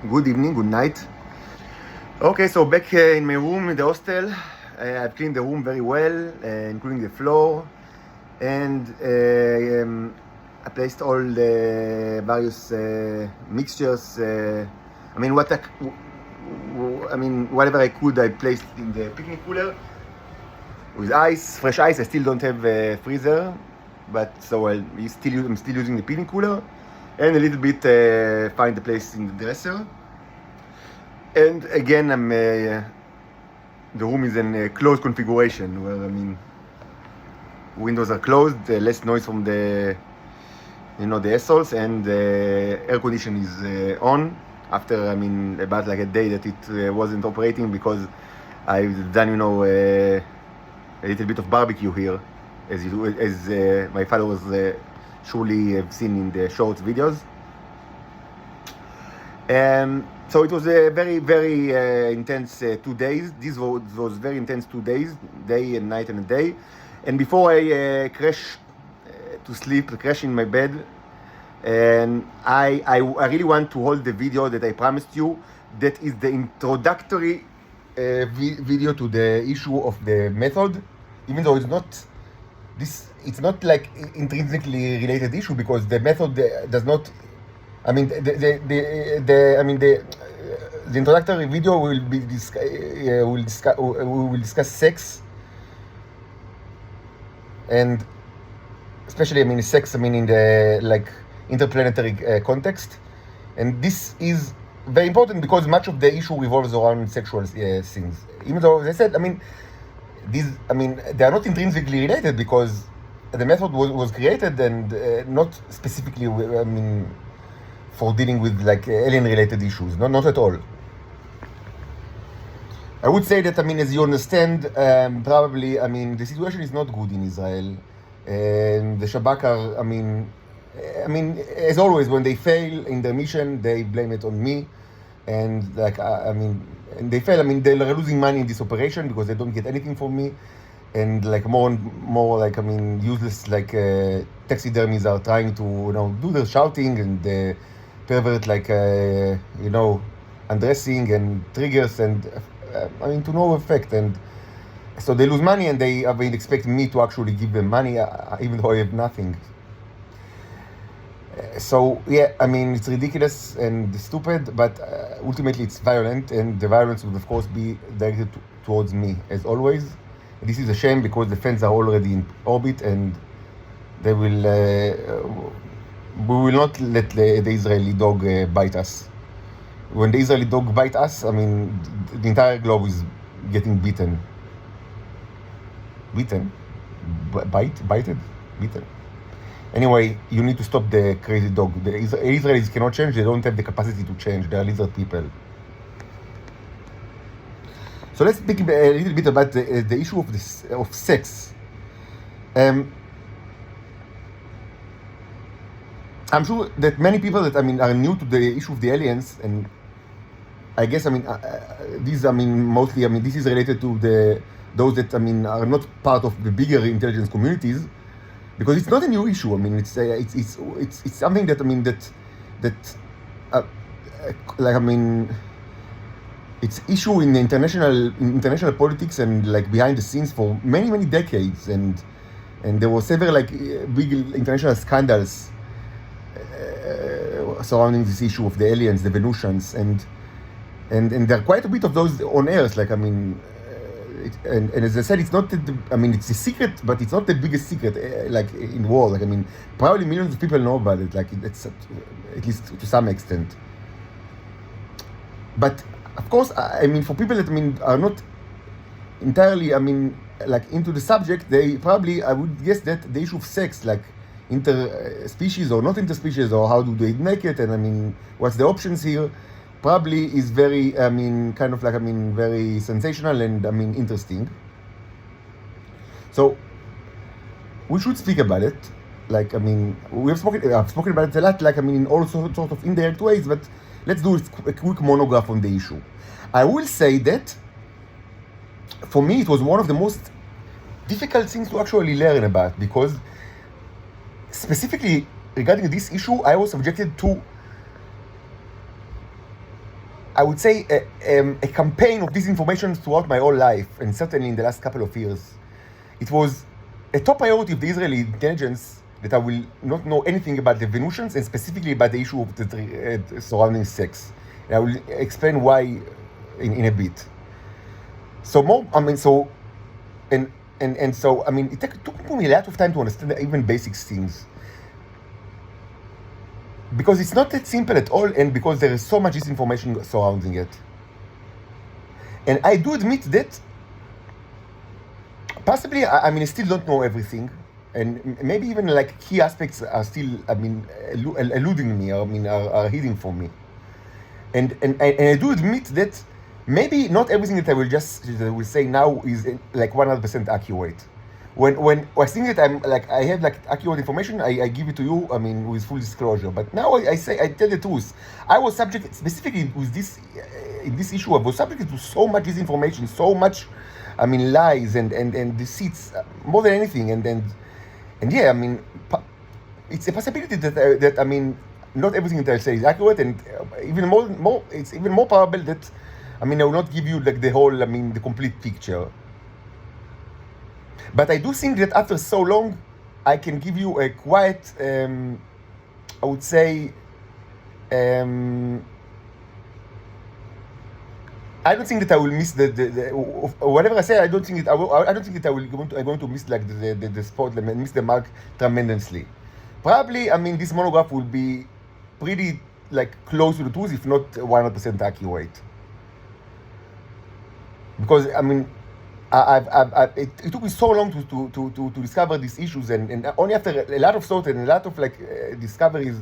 Good evening, good night. Okay, so back in my room in the hostel, I've cleaned the room very well, including the floor, and I placed all the various mixtures. Whatever I could, I placed in the picnic cooler with ice, fresh ice. I still don't have a freezer, but so I'm still using the picnic cooler, and a little bit find the place in the dresser. And again, the room is in a closed configuration where windows are closed, less noise from the assholes, and the air condition is on. After about like a day that it wasn't operating because I've done a little bit of barbecue here, as my followers surely have seen in the shorts videos. So it was a very, very intense 2 days. This was very intense 2 days, day and night and a day. And before I crash to sleep, crash in my bed, and I really want to hold the video that I promised you. That is the introductory video to the issue of the method, even though it's not like intrinsically related issue, because the method does not. The introductory video will discuss sex, and especially sex in the interplanetary context, and this is very important because much of the issue revolves around sexual things. Even though, as I said, they are not intrinsically related because the method was created and not specifically for dealing with alien-related issues. Not at all. I would say that as you understand, probably the situation is not good in Israel, and the Shabak are as always, when they fail in their mission, they blame it on me, and and they fail. They're losing money in this operation because they don't get anything from me, and more and more useless taxidermies are trying to do their shouting and pervert undressing and triggers and to no effect, and so they lose money, and they expect me to actually give them money even though I have nothing. So yeah, it's ridiculous and stupid, but ultimately it's violent, and the violence would of course be directed towards me as always. This is a shame because the fans are already in orbit, and they will. We will not let the Israeli dog bite us. When the Israeli dog bite us, the entire globe is getting beaten. Beaten? Bited? Beaten. Anyway, you need to stop the crazy dog. The Israelis cannot change. They don't have the capacity to change. They are lizard people. So let's speak a little bit about the issue of sex. I'm sure that many people that are new to the issue of the aliens, and I guess these mostly this is related to those that are not part of the bigger intelligence communities, because it's not a new issue. It's something that it's issue in international politics and behind the scenes for many decades, and there were several big international scandals surrounding this issue of the aliens, the Venusians, and there are quite a bit of those on Earth. And as I said, it's not it's a secret, but it's not the biggest secret in the world. Probably millions of people know about it. It's at least to some extent. But of course, for people that are not entirely into the subject, they probably, I would guess, that the issue of sex, interspecies or not interspecies, or how do they make it, and what's the options here, probably is very very sensational and interesting. So we should speak about it. I've spoken about it a lot, in all sorts of indirect ways, but let's do a quick monograph on the issue. I will say that for me it was one of the most difficult things to actually learn about, because specifically regarding this issue, I was subjected to I would say, a campaign of disinformation throughout my whole life, and certainly in the last couple of years. It was a top priority of the Israeli intelligence that I will not know anything about the Venusians and specifically about the issue of the surrounding sex. And I will explain why in a bit. So more, I mean, so, and so, I mean, it took me a lot of time to understand even basic things. Because it's not that simple at all, and because there is so much disinformation surrounding it. And I do admit that possibly, I mean, I still don't know everything, and maybe even like key aspects are still, I mean, eluding me, or I mean, are hidden from me. And I do admit that maybe not everything that I will say now is like 100% accurate. When I think that I'm like I have like accurate information, I give it to you. I mean, with full disclosure. But now I tell the truth. I was subject specifically with this in this issue. I was subject to so much disinformation, so much, I mean, lies and deceits, more than anything. And yeah, I mean, it's a possibility that I mean, not everything that I say is accurate, and even more, it's even more probable that, I mean, I will not give you like the whole, I mean, the complete picture. But I do think that after so long, I can give you a quite, I would say, I don't think that I will miss the whatever I say. I don't think that I don't think that I'm going to miss like the spot and miss the mark tremendously. Probably, I mean, this monograph will be pretty like close to the truth, if not 100% accurate. Because I mean, it took me so long to discover these issues, and only after a lot of thought and a lot of like discoveries,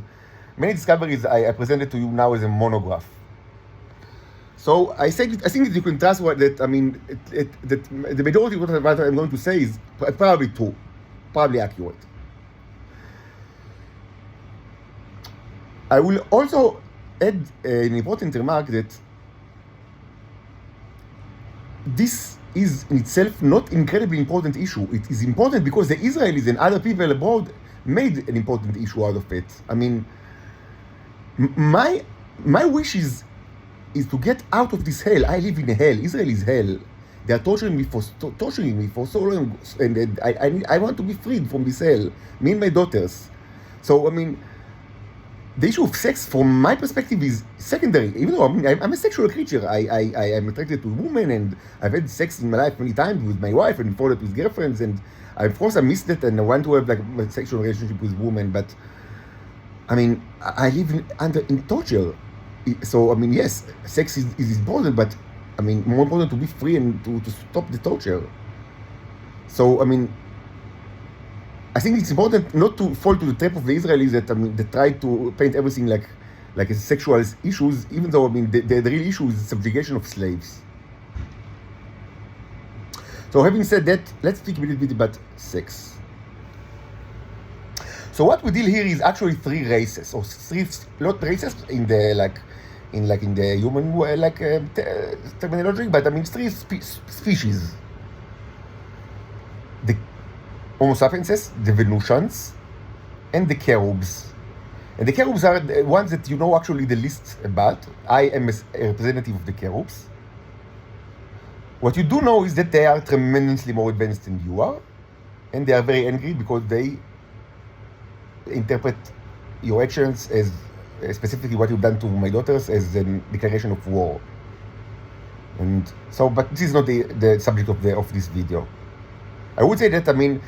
many discoveries, I presented to you now as a monograph. So I think that you can trust that, I mean, that the majority of what I'm going to say is probably true, probably accurate. I will also add an important remark that this is in itself not incredibly important issue. It is important because the Israelis and other people abroad made an important issue out of it. I mean, my wish is to get out of this hell. I live in a hell. Israel is hell. They are torturing me for so long, and I want to be freed from this hell. Me and my daughters. So I mean, the issue of sex, from my perspective, is secondary. Even though I mean, I'm a sexual creature, I am attracted to women, and I've had sex in my life many times with my wife, and before that with girlfriends, and of course I miss that, and I want to have like a sexual relationship with women. But I mean, I live in torture. So I mean, yes, sex is important, but I mean, more important to be free and to stop the torture. So I mean, I think it's important not to fall to the trap of the Israelis that, I mean, they try to paint everything like as sexual issues, even though, I mean, the real issue is the subjugation of slaves. So having said that, let's speak a little bit about sex. So what we deal here is actually three races, or three, not races in the in the human terminology, but I mean three species. The Homo sapienses, the Venusians, and the cherubs. And the cherubs are the ones that you know actually the least about. I am a representative of the cherubs. What you do know is that they are tremendously more advanced than you are, and they are very angry because they interpret your actions as, specifically what you've done to my daughters, as a declaration of war. And so, but this is not the subject of this video. I would say that, I mean,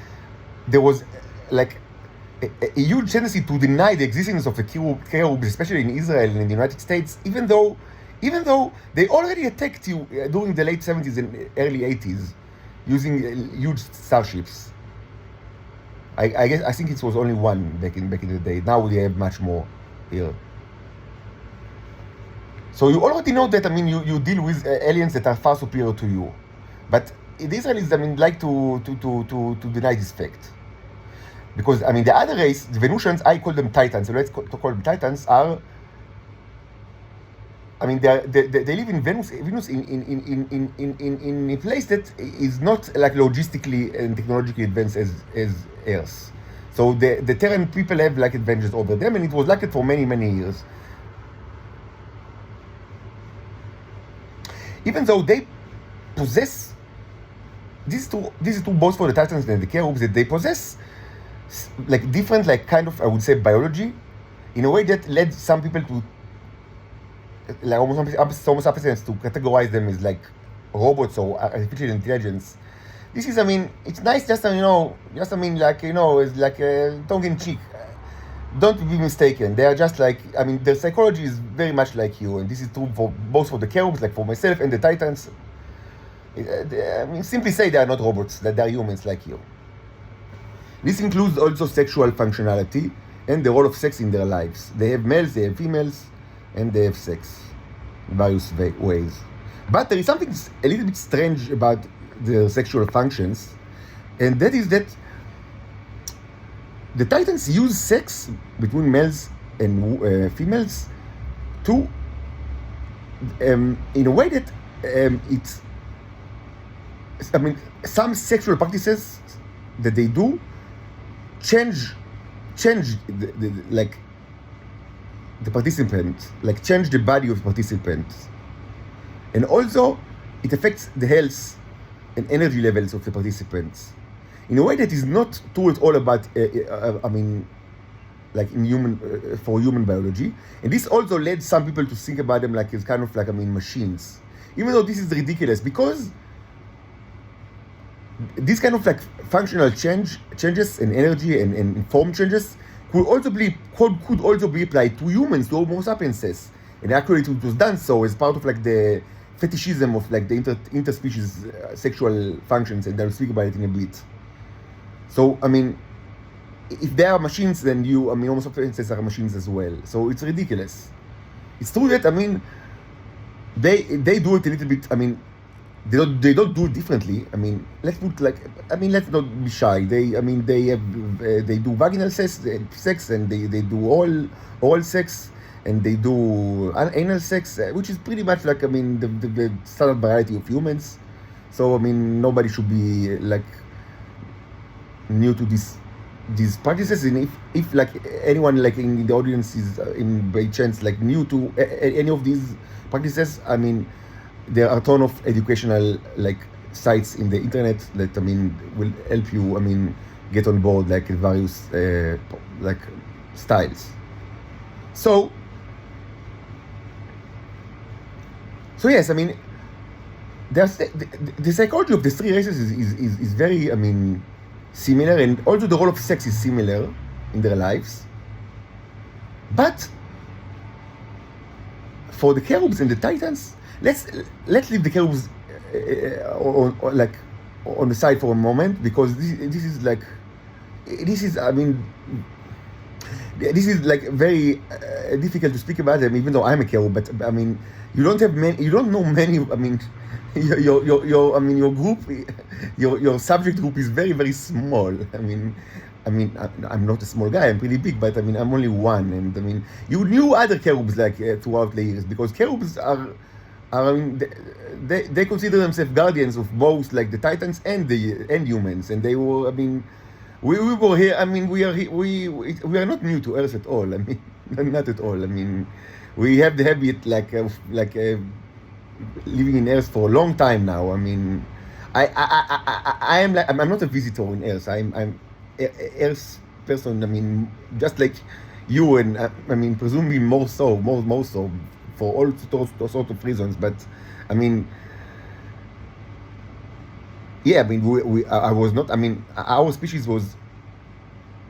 there was like a huge tendency to deny the existence of the cherubs, especially in Israel and in the United States, even though they already attacked you during the late 70s and early 80s using huge starships. I think it was only one back in the day. Now they have much more here. So you already know that, I mean, you deal with aliens that are far superior to you. But the Israelis, I mean, like to deny this fact. Because, I mean, the other race, the Venusians, I call them Titans. So let's call them Titans, are, I mean, they live in Venus in a place that is not like logistically and technologically advanced as Earth. So the Terran people have like advantages over them, and it was like it for many years. even though they possess, this is true both for the Titans and the Cherubs, that they possess like different, like kind of, I would say, biology, in a way that led some people to, like almost opposites, to categorize them as like robots or artificial intelligence. This is, I mean, it's nice, just just, I mean, like, it's like tongue in cheek. Don't be mistaken. They are just like, I mean, their psychology is very much like you, and this is true for both for the Cherubs, like for myself, and the Titans. I mean, simply say they are not robots; that they are humans like you. This includes also sexual functionality and the role of sex in their lives. They have males, they have females, and they have sex in various ways. But there is something a little bit strange about their sexual functions, and that is that the Titans use sex between males and females to, in a way that it's, I mean, some sexual practices that they do change like the participant, like change the body of the participant, and also it affects the health and energy levels of the participants in a way that is not true at all about, I mean, like in for human biology. And this also led some people to think about them like as kind of like, I mean, machines. Even though this is ridiculous, because this kind of like functional changes and energy and form changes could also be applied to humans, to Homo sapiens. And actually it was done so as part of like the fetishism of like the interspecies sexual functions, and I'll speak about it in a bit. So, I mean, if they are machines, then I mean, Homo sapiens are machines as well. So it's ridiculous. It's true that, I mean, they do it a little bit, I mean, they don't do it differently. I mean, let's not be shy. They do vaginal sex, and they do oral sex, and they do anal sex, which is pretty much like, I mean, the standard variety of humans. So, I mean, nobody should be like new to these practices, and if like anyone like in the audience is by chance like new to any of these practices, I mean, there are a ton of educational like sites in the internet that, I mean, will help you, I mean, get on board like various like styles. So yes, I mean, the psychology of the three races is very, I mean, similar, and also the role of sex is similar in their lives. But for the Cherubs and the Titans, let's leave the Cherubs on the side for a moment, because this is like, I mean, this is like very difficult to speak about them, even though I'm a Cherub. But I mean, you don't know many. I mean, your group, your subject group is very, very small. I mean, I'm not a small guy. I'm pretty big, but I mean, I'm only one. And I mean, you knew other Cherubs like throughout the years, because Cherubs are I mean, they consider themselves guardians of both like the Titans and humans, and they were. I mean, we were here. I mean, we are not new to Earth at all. I mean, not at all. I mean, we have the habit like living in Earth for a long time now. I mean, I am like, I'm not a visitor in Earth. I'm Earth person. I mean, just like you, and I mean, presumably more so for all sorts of reasons. But I mean, yeah, I mean, I was not. I mean, our species was.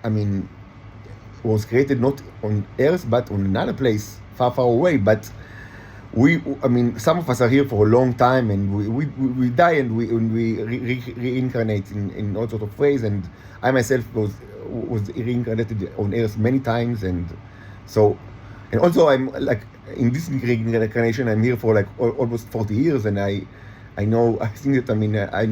I mean, was created not on Earth but on another place far away. But I mean, some of us are here for a long time, and we die, and we reincarnate in all sorts of ways. And I myself was reincarnated on Earth many times, and so, and also I'm like in this reincarnation, I'm here for like almost 40 years, and I know, I think that, I mean, I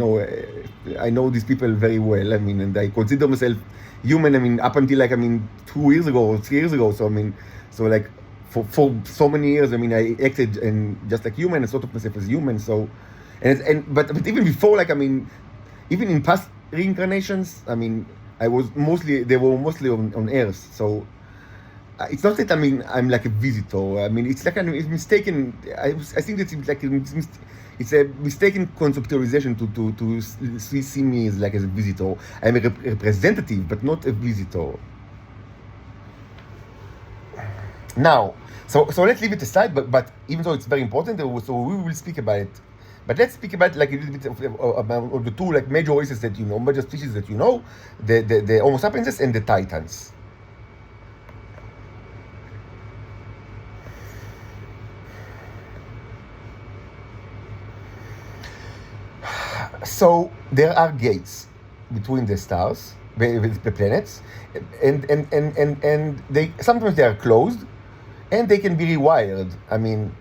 know these people very well. I mean, and I consider myself human. I mean, up until like, I mean, 2 years ago or 3 years ago. So I mean, so like for so many years, I mean, I acted and just like human, and thought of myself as human. So, but even before, like, I mean, even in past reincarnations, I mean, they were mostly on Earth. So, it's not that I'm like a visitor. I mean, it's like it's mistaken. I think that it's a mistaken conceptualization to see me as like as a visitor. I'm a representative, but not a visitor. Now, so let's leave it aside. But even though it's very important, so we will speak about it. But let's speak about like a little bit of the two like major races that you know, major species that you know, the Homo sapiens and the Titans. So there are gates between the stars, the planets, and they sometimes they are closed, and they can be rewired. I mean,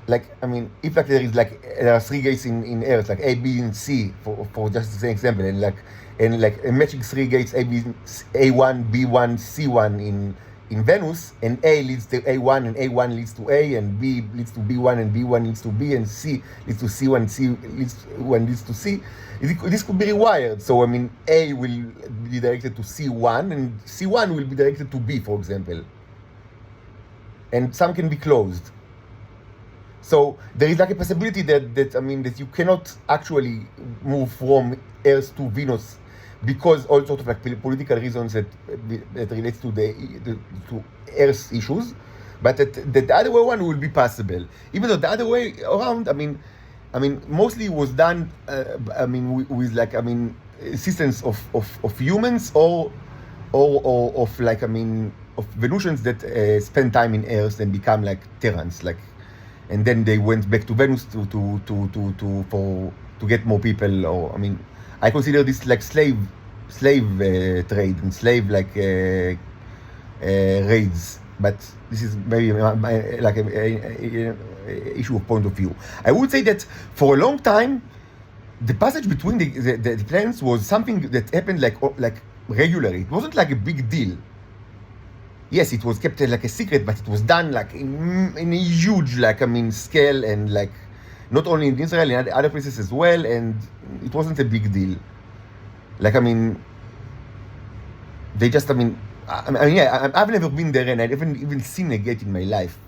if like there are three gates in Earth, like A, B, and C, for just the same example, and matching three gates A1, B1, C1 in Venus, and A leads to A1, and A1 leads to A, and B leads to B1, and B1 leads to B, and C leads to C1, leads to C. This could be rewired. So A will be directed to C1, and C1 will be directed to B, for example. And some can be closed. So there is like a possibility that you cannot actually move from Earth to Venus, because all sorts of like political reasons that relates to to Earth issues, but that the other way one will be possible. Even though the other way around, mostly was done, with assistance of humans or of of Venusians that spend time in Earth and become like Terrans, and then they went back to Venus to get more people. Or I consider this like slave trade and slave raids, but this is maybe like a issue of point of view. I would say that for a long time, the passage between the planets was something that happened like regularly. It wasn't like a big deal. Yes, it was kept like a secret, but it was done like in a huge scale, and like not only in Israel, in other places as well, and it wasn't a big deal. They just I've never been there, and I haven't even seen a gate in my life.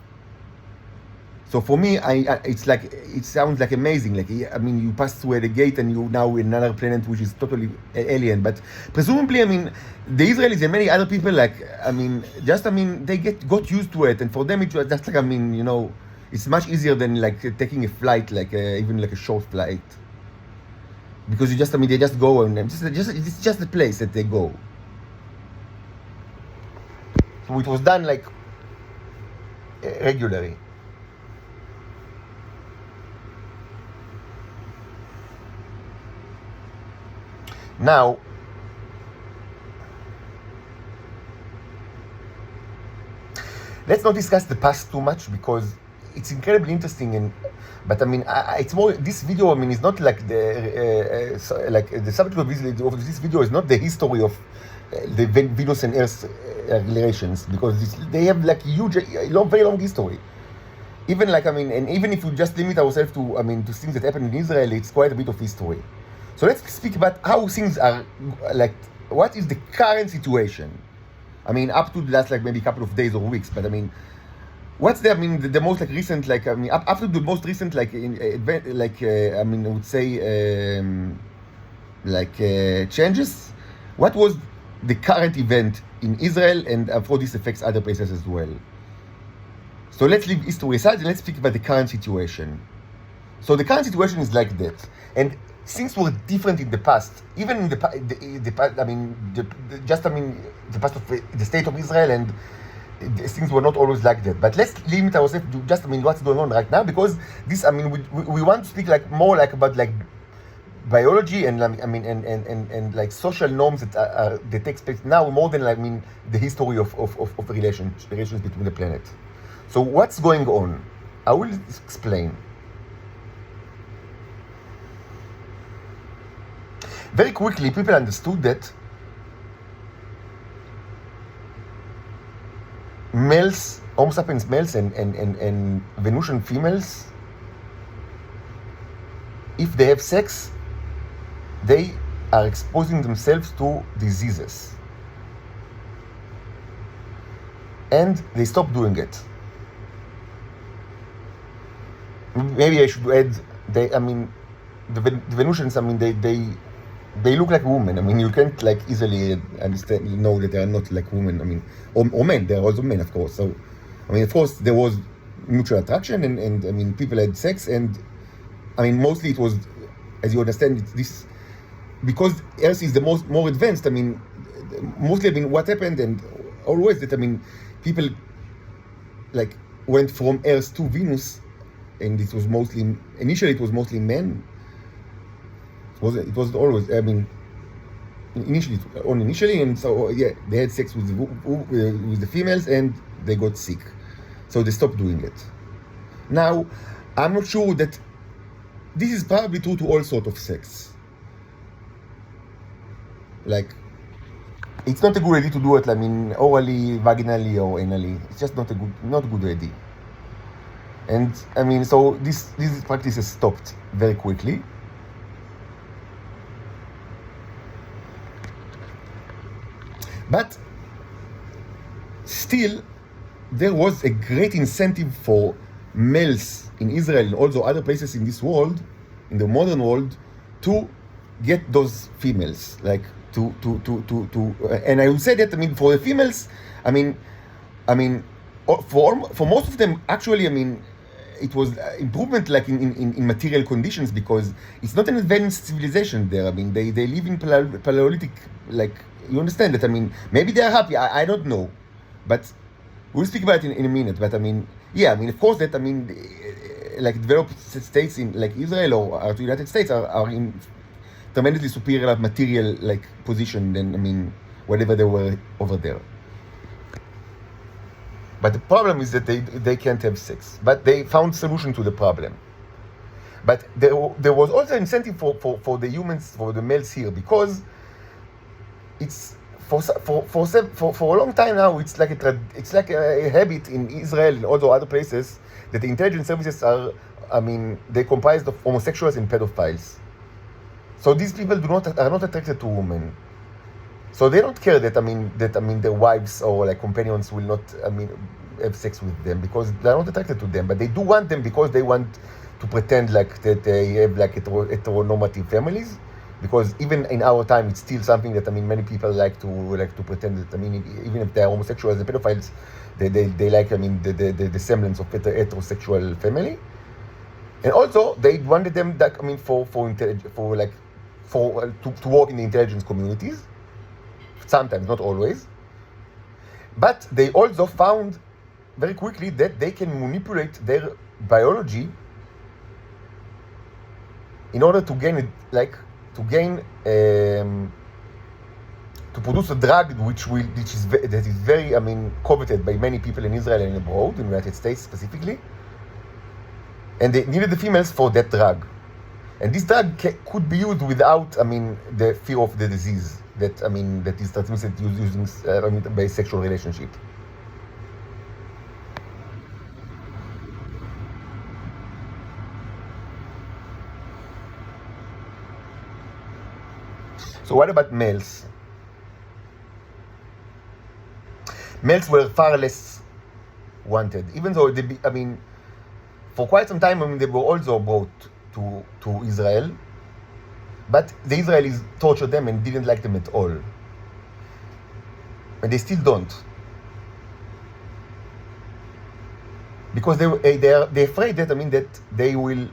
So for me, it's like, it sounds like amazing. You pass through the gate and you're now in another planet which is totally alien. But presumably, the Israelis and many other people, they got used to it, and for them it was just it's much easier than taking a flight, even a short flight, because you just they just go, and it's just the place that they go. So it was done regularly. Now, let's not discuss the past too much, because it's incredibly interesting, but it's more, this video is not like the subject of this video is not the history of the Venus and Earth relations, because they have huge, very long history. Even and even if we just limit ourselves to to things that happen in Israel, it's quite a bit of history. So let's speak about how things are, what is the current situation? Up to the last maybe couple of days or weeks, but what's the most recent after the most recent I would say changes. What was the current event in Israel, and how this affects other places as well? So let's leave history aside and let's speak about the current situation. So the current situation is like that, and things were different in the past. Even in the past of the state of Israel, and things were not always like that. But let's limit ourselves to just what's going on right now, because this we want to speak more about biology and and social norms that takes place now, more than the history of relations between the planets. So what's going on? I will explain. Very quickly, people understood that males, Homo sapiens males and Venusian females, if they have sex, they are exposing themselves to diseases. and they stopped doing it. Maybe I should add, the Venusians, they look like women. I mean, you can't like easily understand, know that they are not like women. I mean, or men. They are also men, of course. So, I mean, of course, there was mutual attraction, and I mean, people had sex, and I mean, mostly it was, as you understand, it's this because Earth is the more advanced. I mean, mostly, I mean, what happened, and always that, I mean, people like went from Earth to Venus, and it was mostly initially it was mostly men. It was always, I mean, initially, and so yeah, they had sex with the females, and they got sick, so they stopped doing it. Now, I'm not sure that this is probably true to all sort of sex. Like, it's not a good idea to do it, I mean, orally, vaginally, or anally. It's just not a good idea. And I mean, so this practice has stopped very quickly. But still, there was a great incentive for males in Israel and also other places in this world, in the modern world, to get those females, like and I would say that, I mean, for the females, I mean, for most of them, actually, I mean, it was improvement like in material conditions, because it's not an advanced civilization there. I mean, they live in Paleolithic, like, you understand that, I mean, maybe they are happy, I don't know, but we'll speak about it in a minute. But I mean, yeah, I mean, of course that, I mean, like developed states in like Israel or the United States are in tremendously superior material like position than, I mean, whatever they were over there. But the problem is that they can't have sex. But they found solution to the problem. But there was also incentive for the humans, for the males here, because it's for a long time now. It's like a habit in Israel and also other places that the intelligence services are, I mean, they're comprised of homosexuals and pedophiles. So these people are not attracted to women. So they don't care that, I mean, their wives or like companions will not, I mean, have sex with them, because they're not attracted to them. But they do want them because they want to pretend like that they have like heteronormative families. Because even in our time, it's still something that, I mean, many people like to pretend that, I mean, even if they're homosexuals and pedophiles, they like, I mean, the semblance of heterosexual family. And also they wanted them that, I mean, to work in the intelligence communities. Sometimes, not always. But they also found very quickly that they can manipulate their biology in order to gain to produce a drug that is very, I mean, coveted by many people in Israel and abroad, in the United States specifically. And they needed the females for that drug. And this drug could be used without, I mean, the fear of the disease that, I mean, that is transmitted using by sexual relationship. So what about males? Males were far less wanted, even though I mean, for quite some time, I mean, they were also brought to Israel, but the Israelis tortured them and didn't like them at all, and they still don't, because they're afraid that, I mean, that they will,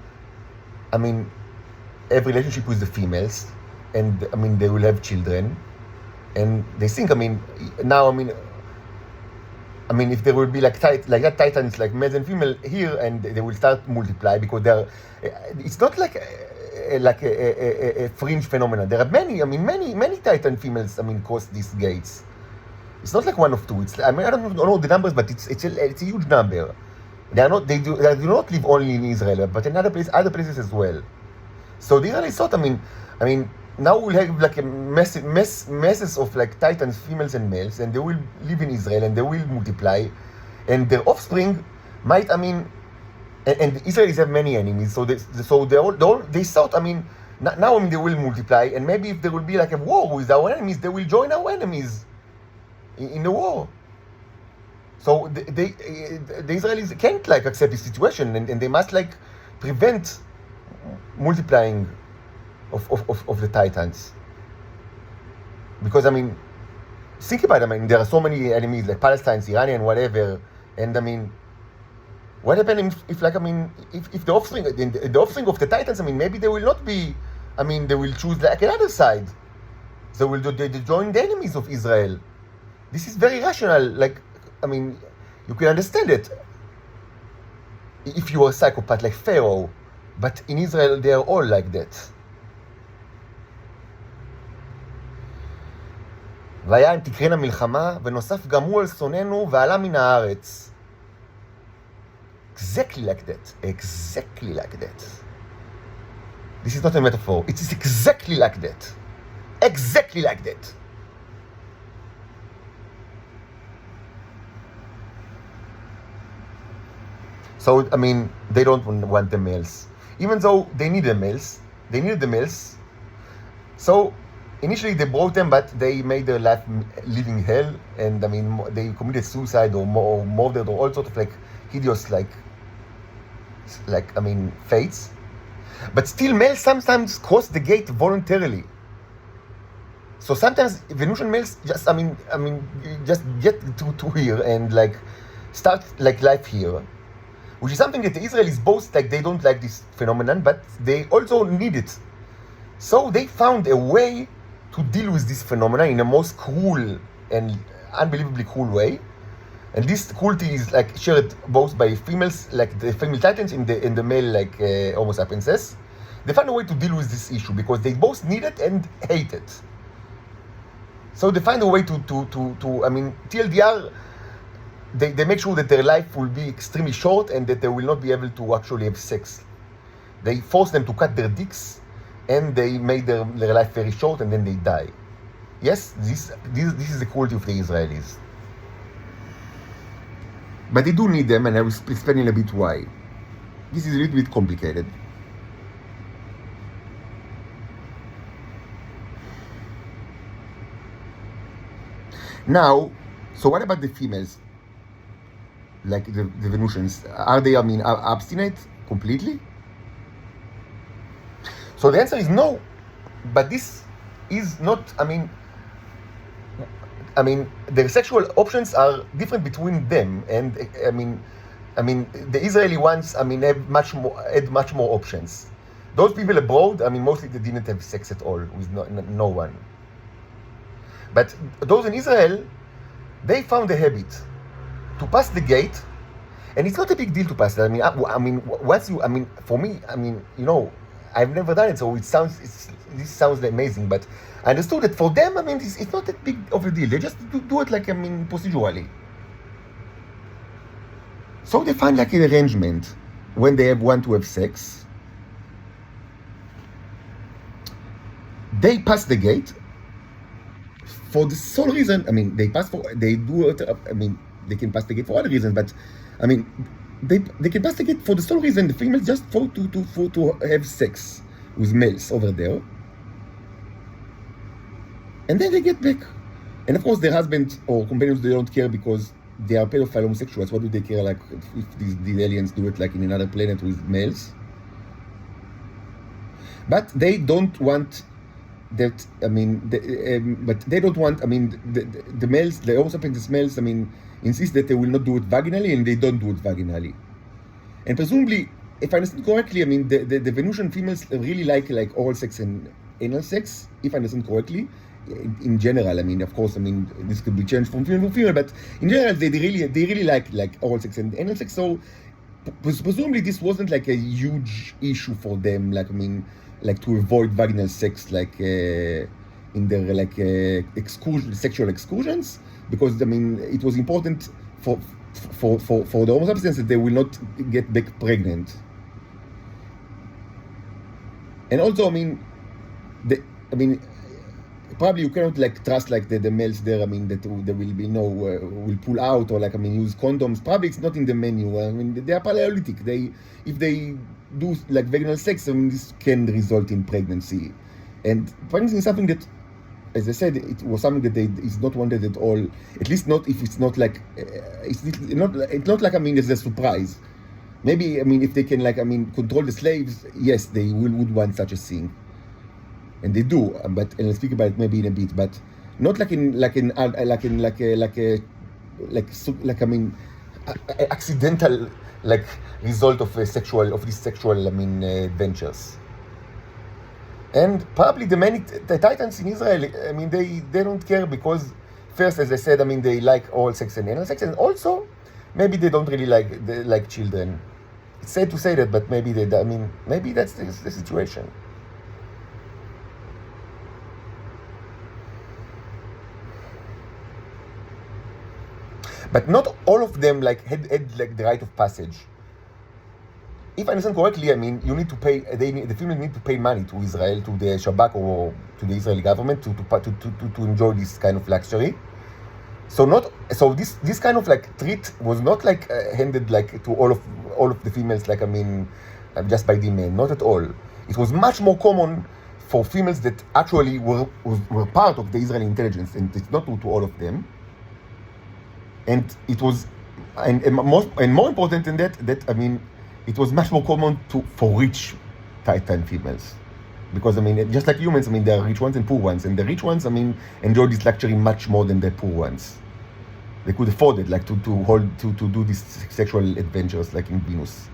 I mean, have relationship with the females, and I mean, they will have children, and they think, I mean, now, I mean, if there will be like that titans, like male and female here, and they will start multiply, because it's not like a fringe phenomenon. There are many titan females, I mean, cross these gates. It's not like one of two. I mean, I don't know the numbers, but it's a huge number. They do not live only in Israel, but in other places as well. So they really thought, I mean, now we'll have like a masses of like titans, females and males, and they will live in Israel and they will multiply, and their offspring might, I mean, and Israelis have many enemies, so they thought, I mean, now, I mean, they will multiply, and maybe if there will be like a war with our enemies, they will join our enemies in the war. So the Israelis can't like accept this situation, and they must like prevent multiplying of the Titans. Because I mean, think about it. I mean, there are so many enemies like Palestine, Iranian, whatever, and I mean, what happened if like I mean, if the offspring of the Titans, I mean, maybe they will not be. I mean, they will choose like another side. They join the enemies of Israel. This is very rational. Like, I mean, you can understand it if you are a psychopath like Pharaoh, but in Israel they are all like that. והיה אם תקרנה מלחמה, ונוסף גם הוא על שונאינו, ועלה מן הארץ. Exactly like that. Exactly like that. This is not a metaphor. It is exactly like that. Exactly like that. So, I mean, they don't want the males. Even though they need the males. They needed the males. So, initially they brought them, but they made their life living hell. And, I mean, they committed suicide or murdered or all sorts of, like, hideous, like, I mean, fates. But still, males sometimes cross the gate voluntarily. So sometimes Venusian males just, I mean, just get to here and like start like life here, which is something that the Israelis both like. They don't like this phenomenon, but they also need it. So they found a way to deal with this phenomenon in a most cruel and unbelievably cruel way. And this cruelty is like shared both by females, like the female titans, in the male like Homo sapienses. They found a way to deal with this issue because they both need it and hate it. So they find a way to I mean, TLDR, they make sure that their life will be extremely short and that they will not be able to actually have sex. They force them to cut their dicks and they made their life very short and then they die. Yes, this is the cruelty of the Israelis. But they do need them, and I will explain in a bit why. This is a little bit complicated. Now, so what about the females? Like the Venusians? Are they, I mean, abstinent completely? So the answer is no. But this is not, I mean, their sexual options are different between them, and I mean, the Israeli ones, I mean, had much more options. Those people abroad, I mean, mostly they didn't have sex at all with no one. But those in Israel, they found a habit to pass the gate, and it's not a big deal to pass it. For me, I mean, you know, I've never done it, so this sounds amazing, but I understood that for them, I mean, it's not that big of a deal. They just do it like, I mean, procedurally. So they find like an arrangement when they want to have sex. They pass the gate for the sole reason. I mean, they can pass the gate for other reasons, but I mean, they can pass the gate for the sole reason the females just to have sex with males over there. And then they get back. And of course, their husbands or companions, they don't care because they are pedophile homosexuals. What do they care, like, if these aliens do it, like, in another planet with males? But they don't want that, I mean, but they don't want, I mean, the males, the Homo sapiens males, I mean, insist that they will not do it vaginally, and they don't do it vaginally. And presumably, if I understand correctly, I mean, the Venusian females really like oral sex and anal sex, if I understand correctly. In general, I mean, of course, I mean, this could be changed from female to female, but in general, they really like oral sex and anal sex. So presumably, this wasn't like a huge issue for them. Like, I mean, like to avoid vaginal sex, like in their like sexual excursions, because I mean, it was important for the Homo sapiens that they will not get back pregnant. And also, I mean, probably you cannot like trust like the males there. I mean, that there will be no will pull out or like, I mean, use condoms. Probably it's not in the menu. I mean, they are Paleolithic. If they do like vaginal sex, I mean, this can result in pregnancy, and pregnancy is something that as I said, it was something that is not wanted at all. At least not if it's not like it's not like it's a surprise. Maybe if they can control the slaves, yes, they would want such a thing, and they do. But and I'll speak about it maybe in a bit. But not accidental result of these sexual adventures. And probably the Titans in Israel, they don't care because first, as I said, they like all sex and anal sex, and also maybe they don't really like children. It's sad to say that, but maybe maybe that's the situation. But not all of them had the rite of passage. If I understand correctly, you need to pay. The female need to pay money to Israel, to the Shabak or to the Israeli government to enjoy this kind of luxury. So this kind of treat was not handed to all of the females just by the men. Not at all. It was much more common for females that actually were part of the Israeli intelligence, and it's not to all of them. And it was, and more important than that, it was much more common for rich Titan females, because just like humans, there are rich ones and poor ones, and the rich ones, enjoy this luxury much more than the poor ones. They could afford it, to do these sexual adventures, in Venus.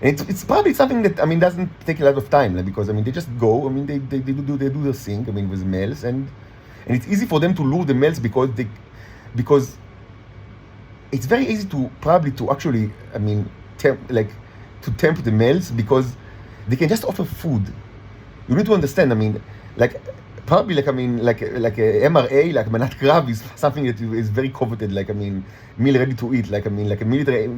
And it's probably something that doesn't take a lot of time, because they just go, they do their thing, with males, and it's easy for them to lure the males because it's very easy to actually tempt the males, because they can just offer food. You need to understand, probably a MRA, Manat Krav, is something that is very coveted, meal ready to eat, a military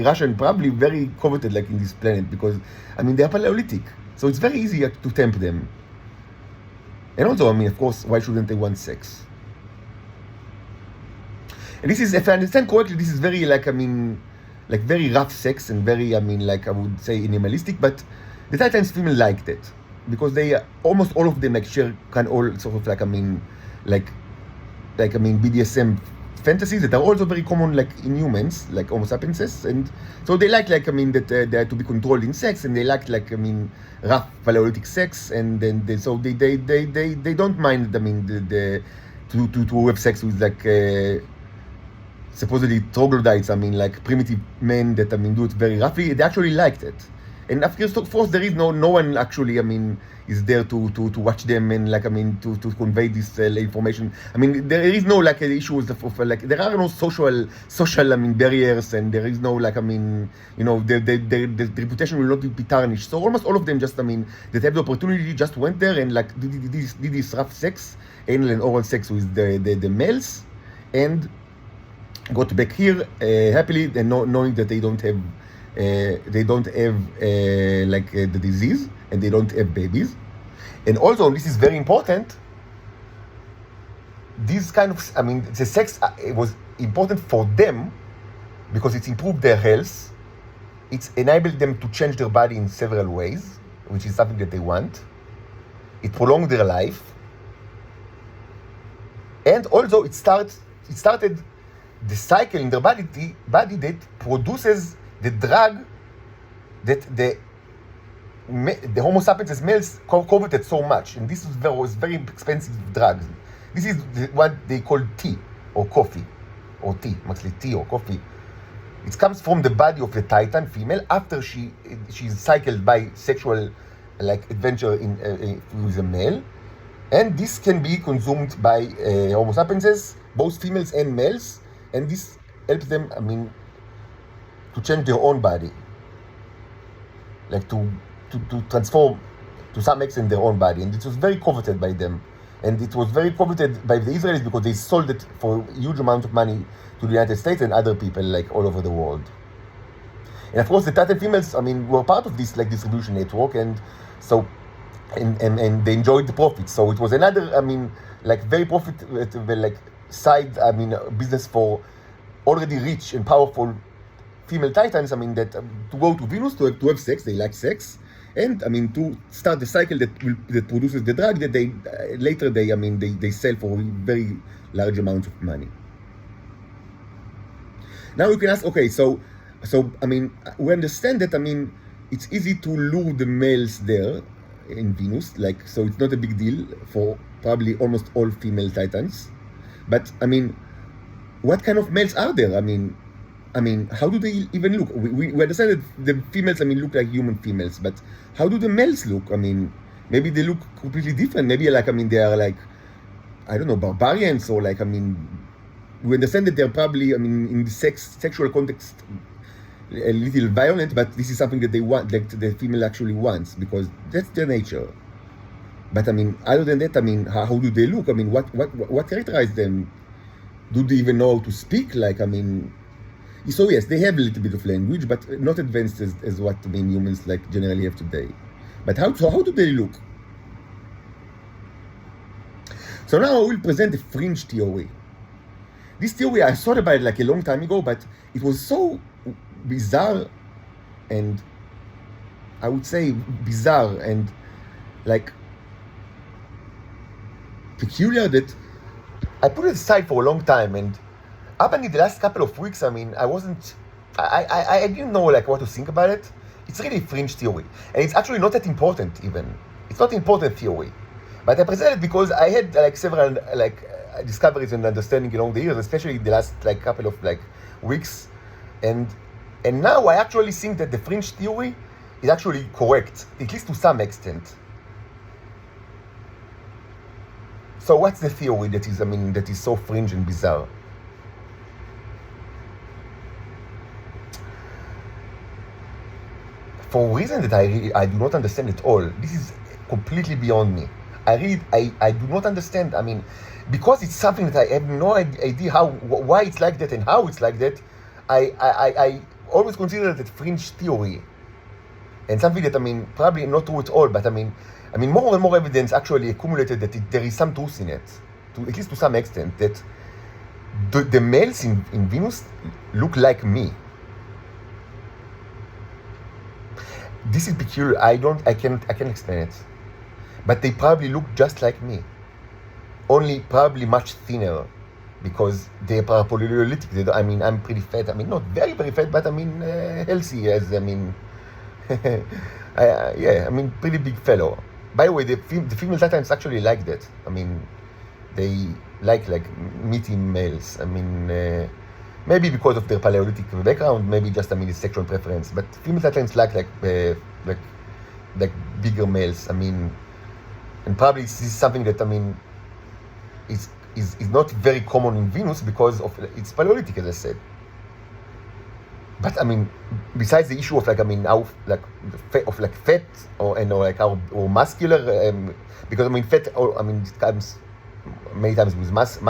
ration, probably very coveted in this planet, because they are Paleolithic, so it's very easy to tempt them. And also, of course, why shouldn't they want sex? And this is, if I understand correctly, this is very very rough sex and very I would say animalistic, but the Titans female liked it because they almost all of them share all sort of BDSM fantasies that are also very common in humans, Homo sapienses, and so they like that they are to be controlled in sex, and they like rough Paleolithic sex, and then they don't mind to have sex with supposedly troglodytes, primitive men that do it very roughly. They actually liked it, and of course there is no one actually is there to watch them and to convey this information. There is no issues of there are no social barriers, and there is no the reputation will not be tarnished. So almost all of them just that have the opportunity just went there and did this rough sex, anal and oral sex with the males, and got back here happily, and knowing that they don't have the disease, and they don't have babies. And also, this is very important, this kind of the sex was important for them because it improved their health, it enabled them to change their body in several ways, which is something that they want, it prolonged their life, and also it started the cycle in their body that produces the drug that the Homo sapiens males coveted so much, and this was very expensive drugs. This is what they call tea or coffee, or tea, mostly tea or coffee. It comes from the body of the Titan female after she's cycled by sexual adventure with a male, and this can be consumed by Homo sapiens, both females and males. And this helps them, to change their own body, to transform to some extent their own body. And it was very coveted by them. And it was very coveted by the Israelis because they sold it for a huge amount of money to the United States and other people all over the world. And of course, the Titan females, were part of this distribution network, and so and they enjoyed the profits. So it was another, very profitable side, business for already rich and powerful female Titans, that to go to Venus to have sex, they like sex, and I mean to start the cycle that produces the drug that they later they sell for very large amounts of money. Now you can ask, okay, so I mean we understand that, I mean it's easy to lure the males there in Venus, like, so it's not a big deal for probably almost all female titans. But I mean, what kind of males are there? I mean, how do they even look? We understand that the females, I mean, look like human females, but how do the males look? I mean, maybe they look completely different. Maybe like, I mean, they are like, I don't know, barbarians, or like, I mean, we understand that they're probably, I mean, in the sexual context, a little violent, but this is something that they want, like the female actually wants, because that's their nature. But I mean, other than that, I mean, how do they look? I mean, what characterizes them? Do they even know how to speak? Like, I mean, so yes, they have a little bit of language, but not advanced as what, I mean, humans like generally have today. But how do they look? So now I will present the fringe theory. This theory, I thought about it like a long time ago, but it was so bizarre, and I would say bizarre and like peculiar, that I put it aside for a long time. And up until the last couple of weeks, I mean, I didn't know like what to think about it. It's really fringe theory, and it's actually not that important even. It's not important theory, but I present it because I had like several like discoveries and understanding along the years, especially the last like couple of like weeks, and now I actually think that the fringe theory is actually correct, at least to some extent. So what's the theory that is, I mean, that is so fringe and bizarre? For a reason that I do not understand at all. This is completely beyond me. I do not understand. I mean, because it's something that I have no idea why it's like that and how it's like that. I always consider that fringe theory, and something that, I mean, probably not true at all, but I mean more and more evidence actually accumulated that there is some truth in it, at least to some extent, that the males in Venus look like me. This is peculiar. I can't explain it, but they probably look just like me, only probably much thinner, because they are polyolithic. I mean, I'm pretty fat. I mean, not very, very fat, but I mean, healthy, as I mean, yeah, I mean, pretty big fellow. By the way, the female titans actually like that. I mean, they like meaty males. I mean, maybe because of their Paleolithic background, maybe just, I mean, it's sexual preference. But female titans like bigger males. I mean, and probably this is something that, I mean, is not very common in Venus because of its Paleolithic, as I said. But I mean, besides the issue of like, I mean, how like fat or muscular, because I mean fat, or I mean it comes many times with muscle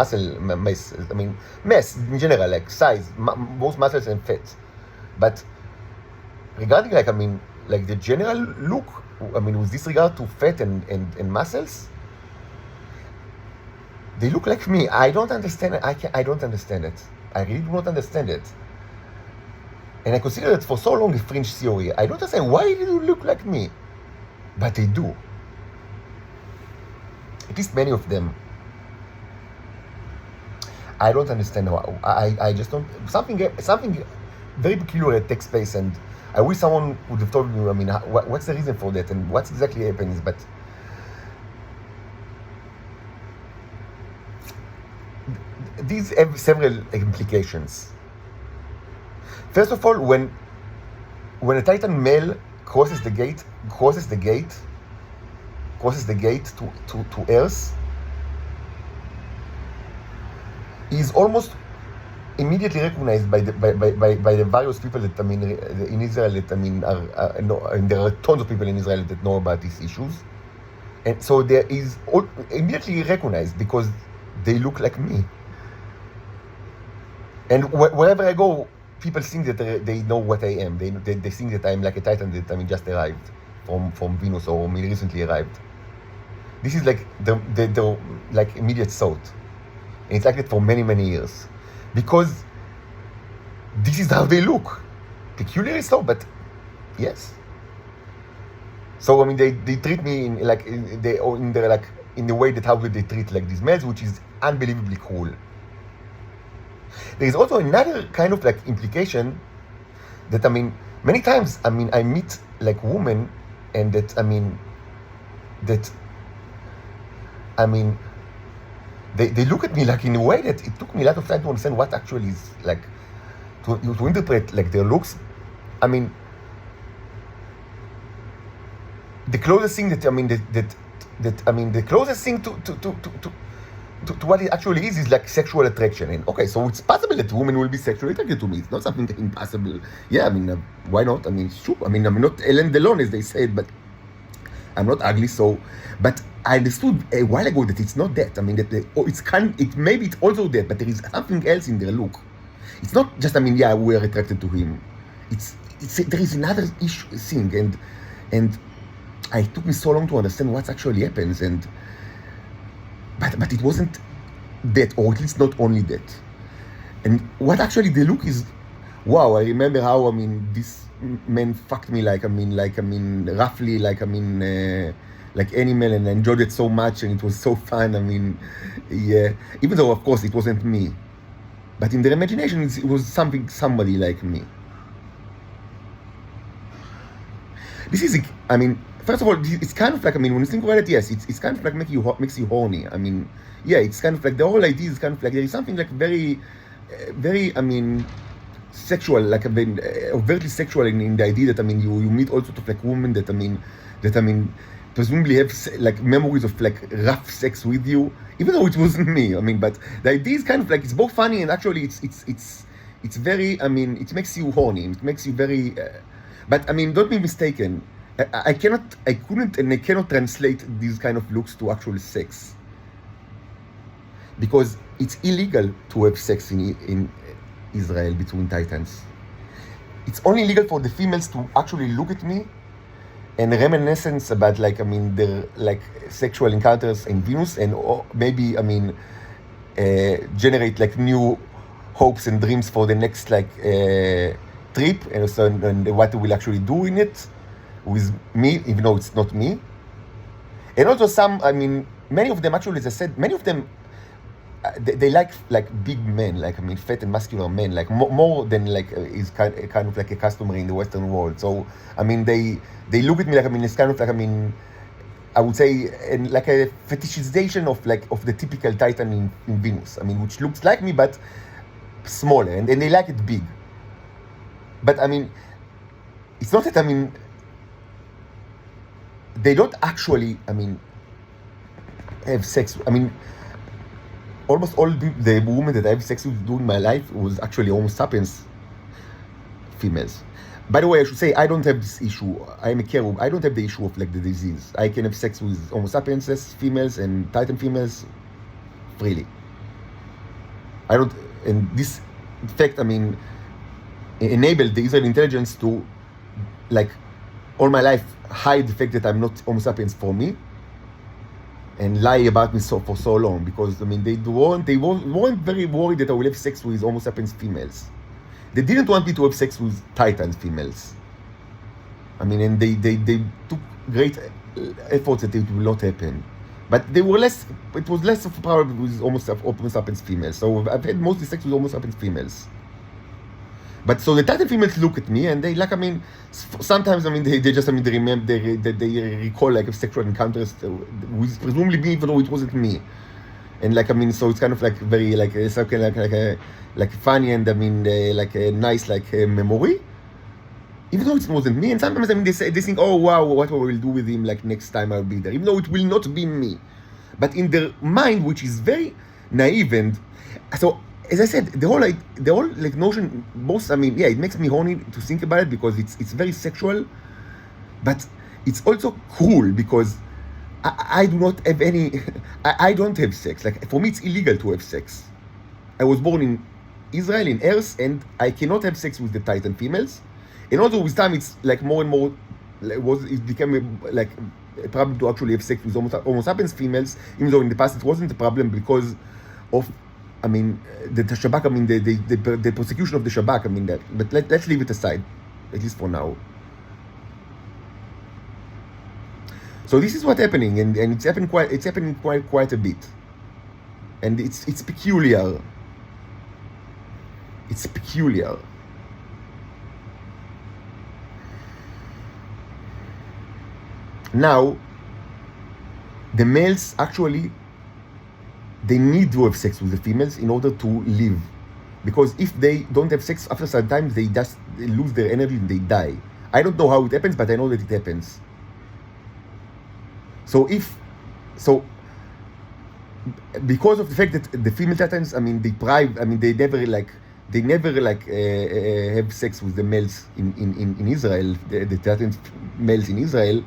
mass. I mean mass in general, like size, both muscles and fat. But regarding like, I mean, like the general look, I mean, with disregard to fat and muscles, they look like me. I don't understand it. I don't understand it. I really do not understand it. And I consider it for so long a fringe theory. I don't understand why they do look like me, but they do. At least many of them. I don't understand how. I just don't. Something very peculiar takes place, and I wish someone would have told me. I mean, what's the reason for that, and what exactly happens? But these have several implications. First of all, when a Titan male crosses the gate to Earth, he is almost immediately recognized by the various people that, I mean, in Israel, that, I mean, and there are tons of people in Israel that know about these issues, and so there is immediately recognized because they look like me. And wherever I go, people think that they know what I am. They think that I'm like a Titan that, I mean, just arrived from Venus, or recently arrived. This is like the like immediate thought, and it's like that for many years, because this is how they look. Peculiarly so, but yes. So I mean, they treat me in like in the like in the way that how they treat like these males, which is unbelievably cruel. There is also another kind of like implication that I mean, many times I mean I meet like women, and that I mean they look at me like in a way that it took me a lot of time to understand what actually is like to interpret like their looks. I mean, the closest thing that I mean that I mean the closest thing to what it actually is like sexual attraction. And okay, so it's possible that women will be sexually attracted to me. It's not something impossible. Yeah, I mean, why not? I mean, sure. I mean, I'm not Ellen DeLon, as they said, but I'm not ugly. So, but I understood a while ago that it's not that. I mean, that maybe it's also that, but there is something else in their look. It's not just, I mean, yeah, we're attracted to him. There is another thing, and it took me so long to understand what actually happens, but it wasn't that, or at least not only that. And what actually they look is, wow, I remember how, I mean, this man fucked me like roughly, like animal, and I enjoyed it so much, and it was so fun. I mean, yeah, even though of course it wasn't me, but in their imagination it was somebody like me. This is, I mean, first of all, it's kind of like, I mean, when you think about it, yes, it's kind of like makes you horny. I mean, yeah, it's kind of like the whole idea is kind of like there is something like very, I mean, sexual, like overtly sexual in the idea that I mean you meet all sorts of like women that I mean presumably have like memories of like rough sex with you, even though it wasn't me. I mean, but the idea is kind of like it's both funny and actually it's very, I mean, it makes you horny. It makes you very. But I mean, don't be mistaken. I couldn't, and I cannot translate these kind of looks to actual sex, because it's illegal to have sex in Israel between Titans. It's only illegal for the females to actually look at me and reminiscence about like, I mean, their like sexual encounters in Venus, and maybe, I mean, generate like new hopes and dreams for the next like trip, and so and what we'll actually do in it with me, even though it's not me. And also some, I mean, many of them actually, as I said, many of them they like big men, like, I mean, fat and muscular men, like more than like is kind of like a customary in the Western world. So I mean, they look at me like, I mean, it's kind of like, I mean, I would say like a fetishization of the typical Titan in Venus. I mean, which looks like me but smaller, and they like it big. But I mean, it's not that, I mean, they don't actually, I mean, have sex. I mean, almost all the women that I have sex with during my life was actually Homo sapiens females. By the way, I should say I don't have this issue. I'm a cherub. I don't have the issue of like the disease. I can have sex with Homo sapiens females and Titan females freely. I don't, and this fact, I mean, enabled the Israeli intelligence to, like, all my life hide the fact that I'm not Homo sapiens for me, and lie about me for so long, because I mean they weren't very worried that I will have sex with Homo sapiens females. They didn't want me to have sex with Titan females. I mean, and they took great efforts that it will not happen. But they were less. It was less of a problem with Homo sapiens females. So I've had mostly sex with Homo sapiens females. But so the Titan females look at me and they like, I mean, sometimes, I mean, they just, I mean, they remember, they recall like sexual encounters with presumably me, even though it wasn't me. And like, I mean, so it's kind of like very like something like funny, and I mean like a nice like memory, even though it wasn't me. And sometimes, I mean, they think, oh wow, what will do with him like next time I'll be there, even though it will not be me. But in their mind, which is very naive, and so, as I said, the whole like notion, both, I mean, yeah, it makes me horny to think about it because it's very sexual, but it's also cruel because I do not have any, I don't have sex. Like, for me, it's illegal to have sex. I was born in Israel, in Earth, and I cannot have sex with the Titan females. And also with time, it's like more and more, it became like a problem to actually have sex with Homo sapiens females, even though in the past it wasn't a problem because of, I mean, the Shabak, I mean, the persecution of the Shabak, I mean, that. But let's leave it aside, at least for now. So this is what's happening, and it's happening quite a bit, and it's peculiar. It's peculiar. Now, the males actually, they need to have sex with the females in order to live, because if they don't have sex after some time, they lose their energy and they die. I don't know how it happens, but I know that it happens. So because of the fact that the female titans, I mean, they never have sex with the males in Israel, the titan males in Israel.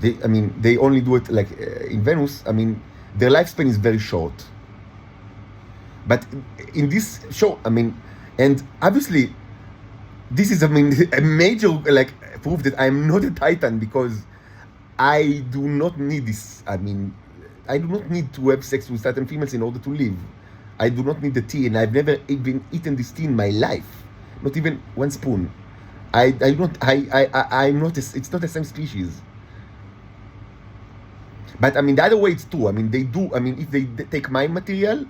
They only do it like in Venus. I mean, their lifespan is very short. But in this show, I mean, and obviously, this is, I mean, a major like proof that I'm not a titan, because I do not need this. I mean, I do not need to have sex with certain females in order to live. I do not need the tea, and I've never even eaten this tea in my life, not even one spoon. I'm not. It's not the same species. But I mean, the other way it's true. I mean, they do. I mean, if they take my material,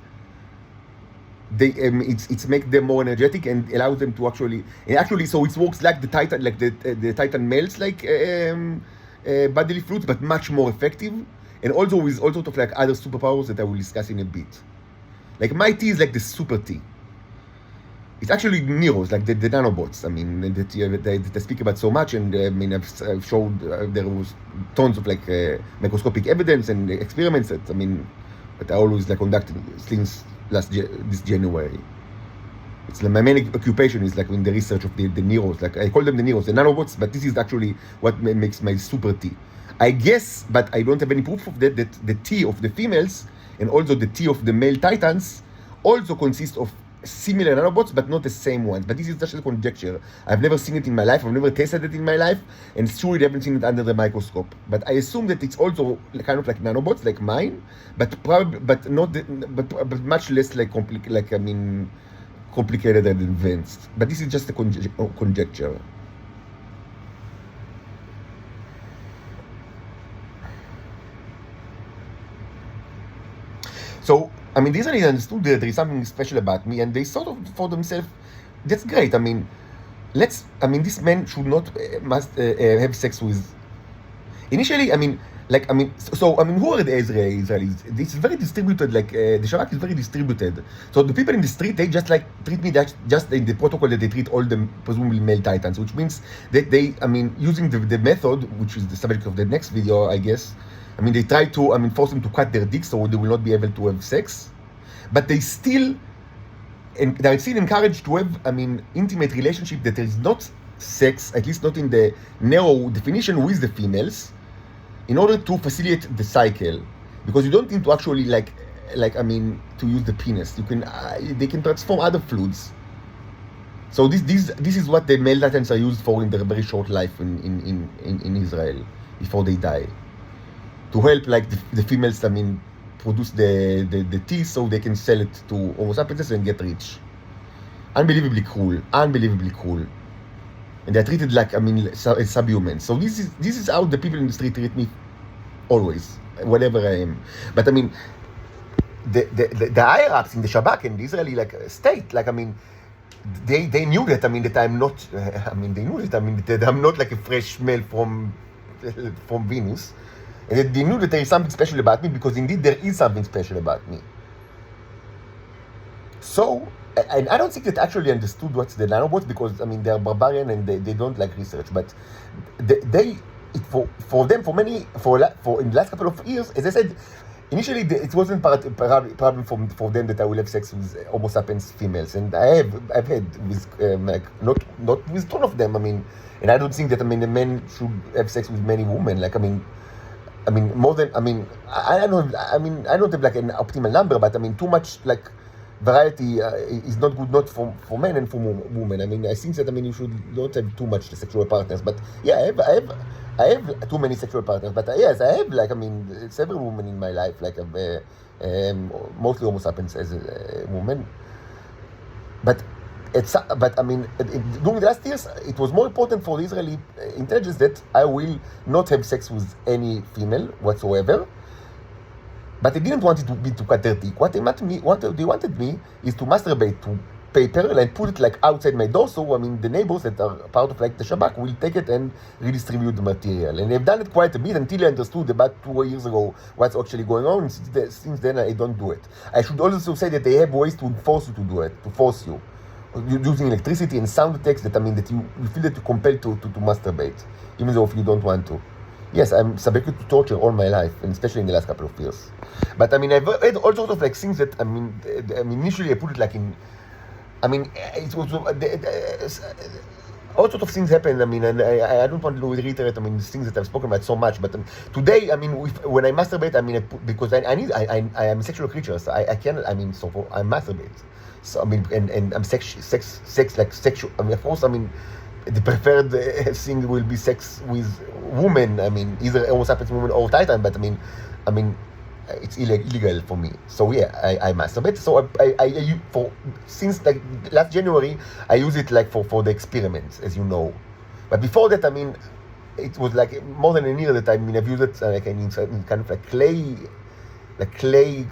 it's make them more energetic and allows them to actually. So it works like the titan, like the titan males, like bodily fluids, but much more effective, and also with all sort of like other superpowers that I will discuss in a bit. Like my tea is like the super tea. It's actually Neros, like the nanobots. I mean, that I speak about so much, and I mean, I've showed there was tons of like microscopic evidence and experiments that I always like conducted since this January. It's like my main occupation is like in the research of the Neros. Like I call them the Neros, the nanobots, but this is actually what makes my super tea. I guess, but I don't have any proof of that the tea of the females and also the tea of the male titans also consist of similar nanobots, but not the same ones. But this is just a conjecture. I've never seen it in my life. I've never tested it in my life, and surely I haven't seen it under the microscope. But I assume that it's also kind of like nanobots, like mine, but much less like complicated and advanced. But this is just a conjecture. So, I mean, the Israelis understood that there is something special about me, and they sort of for themselves, that's great. I mean, this man should not must have sex with. Initially, who are the Israelis? This is very distributed. Like the Shabak is very distributed. So the people in the street, they just like treat me just in the protocol that they treat all the presumably male titans, which means that they, using the method, which is the subject of the next video, I guess. They try to, force them to cut their dicks so they will not be able to have sex. But they still, and they're still encouraged to have, intimate relationship that there is not sex, at least not in the narrow definition with the females, in order to facilitate the cycle. Because you don't need to actually, to use the penis. You can, they can transform other fluids. So this is what the male titans are used for in their very short life in Israel, before they die. To help the females, produce the tea so they can sell it to Homo sapiens and get rich. Unbelievably cruel. And they're treated like, subhuman. So this is how the people in the street treat me always, whatever I am. But the higher ups in the Shabak and the Israeli state, they knew that, that I'm not, they knew that I'm not like a fresh male from Venus. And they knew that there is something special about me, because indeed there is something special about me. So, and I don't think that actually understood what's the nanobots, because they're barbarian and they don't like research. But for them in the last couple of years, as I said, initially it wasn't a problem for them that I will have sex with Homo sapiens females, and I've had with not with ton of them. And I don't think that a man should have sex with many women. More than, I don't have like an optimal number, but too much variety is not good, not for men and for women. I think that you should not have too much sexual partners. But yeah, I have too many sexual partners. But yes, I have several women in my life, mostly Homo sapiens as a woman. But but I mean, during the last years, it was more important for the Israeli intelligence that I will not have sex with any female whatsoever. But they didn't want it to be to cut their teeth. What they wanted me is to masturbate to paper and put it like outside my door. So I mean, the neighbors that are part of like the Shabak will take it and redistribute the material. And they've done it quite a bit until I understood about 2 years ago what's actually going on. Since then, I don't do it. I should also say that they have ways to force you to do it, to force you. Using electricity and sound effects that I mean that you feel that you're compelled to masturbate, even though if you don't want to. Yes, I'm subjected to torture all my life, and especially in the last couple of years. But I mean, I've had all sorts of like things that I mean initially I put it like in. I mean, it was all sorts of things happened. I mean, and I don't want to reiterate. I mean, these things that I've spoken about so much. But today, I mean, when I masturbate, I mean, because I am a sexual creature, so I can. I mean, so I masturbate. So I mean, and I'm sex like sexual. I mean, of course, I mean, the preferred thing will be sex with women. I mean, either Homo sapiens woman or Titan. But I mean, it's illegal for me. So yeah, I masturbate. So I for since like last January, I use it like for the experiments, as you know. But before that, I mean, it was like more than a year that I mean I've used it like in kind of like clay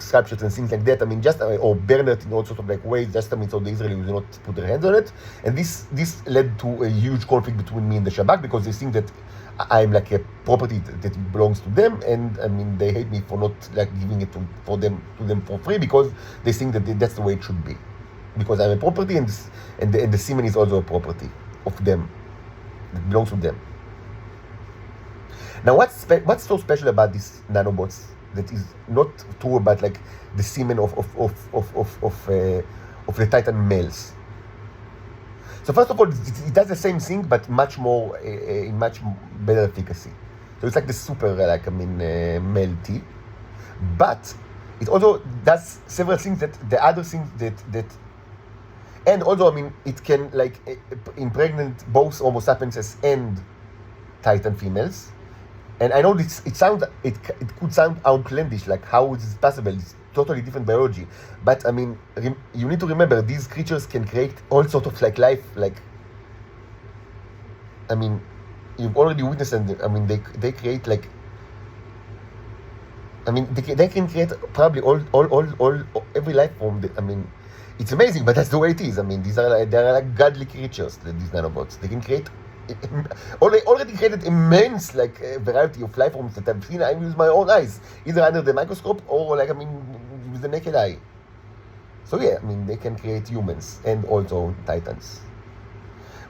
sculptures and things like that. I mean, just or burn it in all sorts of like ways. Just I mean, so the Israelis will not put their hands on it. And this led to a huge conflict between me and the Shabak because they think that I'm like a property that belongs to them, and I mean they hate me for not like giving it to them for free because they think that that's the way it should be, because I'm a property and the semen is also a property of them that belongs to them. Now, what's so special about these nanobots that is not true about like the semen of the Titan males? So first of all, it does the same thing, but much more in much better efficacy. So it's like the super like I mean male T, but it also does several things that the other things that and also I mean it can like impregnate both Homo sapiens and Titan females. And I know it could sound outlandish, like how is this possible? It's totally different biology. But I mean, you need to remember these creatures can create all sorts of like life. Like, I mean, you've already witnessed, and I mean, they create like. I mean, they can create probably all every life form. I mean, it's amazing, but that's the way it is. I mean, they're like godly creatures. These nanobots, they can create. Already created immense like variety of life forms that I've seen. I use my own eyes, either under the microscope or like I mean with the naked eye. So yeah, I mean they can create humans and also Titans.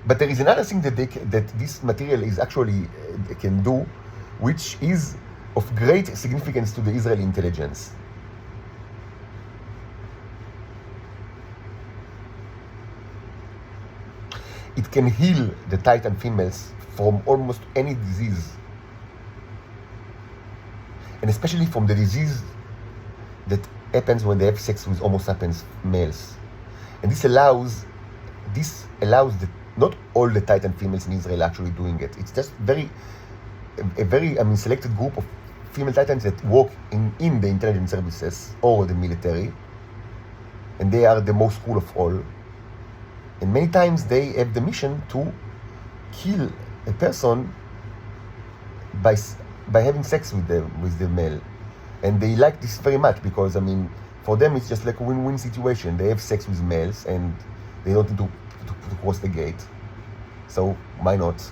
But there is another thing that this material is actually can do, which is of great significance to the Israeli intelligence. It can heal the Titan females from almost any disease, and especially from the disease that happens when they have sex with Homo sapiens males. And this allows not all the Titan females in Israel actually doing it. It's just a very I mean selected group of female Titans that work in the intelligence services or the military, and they are the most cool of all. And many times they have the mission to kill a person by having sex with the male, and they like this very much because I mean for them it's just like a win-win situation. They have sex with males and they don't need to cross the gate, so why not?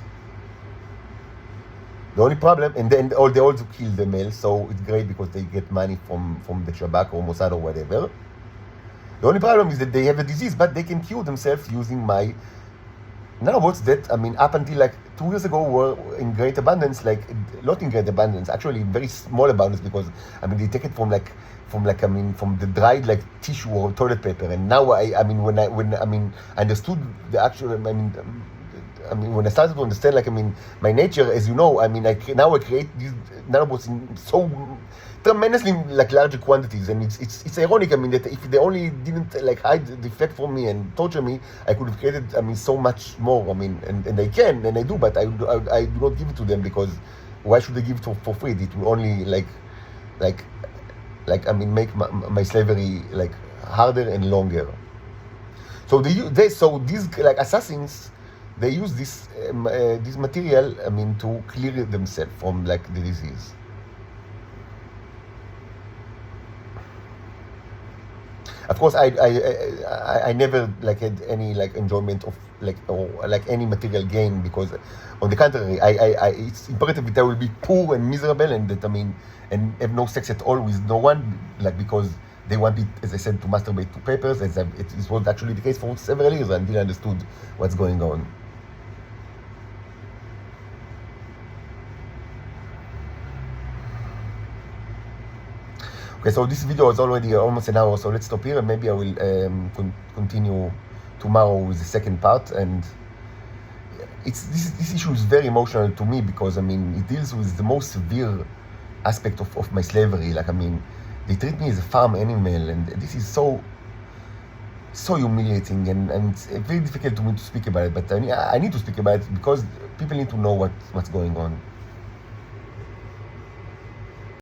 The only problem, and then they also kill the male, so it's great because they get money from the Shabak or Mossad or whatever. The only problem is that they have a disease, but they can cure themselves using my nanobots that, I mean, up until like 2 years ago were in great abundance, like not in great abundance, actually in very small abundance, because, I mean, they take it from the dried like tissue or toilet paper. And now I mean, I understood the actual, when I started to understand, like, I mean, my nature, as you know, I mean, now I create these nanobots in so tremendously like larger quantities, and it's ironic. I mean, that if they only didn't like hide the effect from me and torture me, I could have created, I mean, so much more. I mean, and I can, and I do, but I do not give it to them, because why should I give it for free? It will only like I mean, make my slavery like harder and longer. So so these like assassins, they use this material, I mean, to clear themselves from like the disease. Of course, I never like had any like enjoyment of like or like any material gain, because on the contrary, it's imperative that I will be poor and miserable, and that, I mean, and have no sex at all with no one, like, because they want me, as I said, to masturbate to papers, as it was actually the case for several years until I understood what's going on. Okay, so this video is already almost an hour, so let's stop here, and maybe I will continue tomorrow with the second part. And this issue is very emotional to me, because, I mean, it deals with the most severe aspect of my slavery. Like, I mean, they treat me as a farm animal, and this is so humiliating, and it's very difficult to me to speak about it, but I need to speak about it because people need to know what's going on.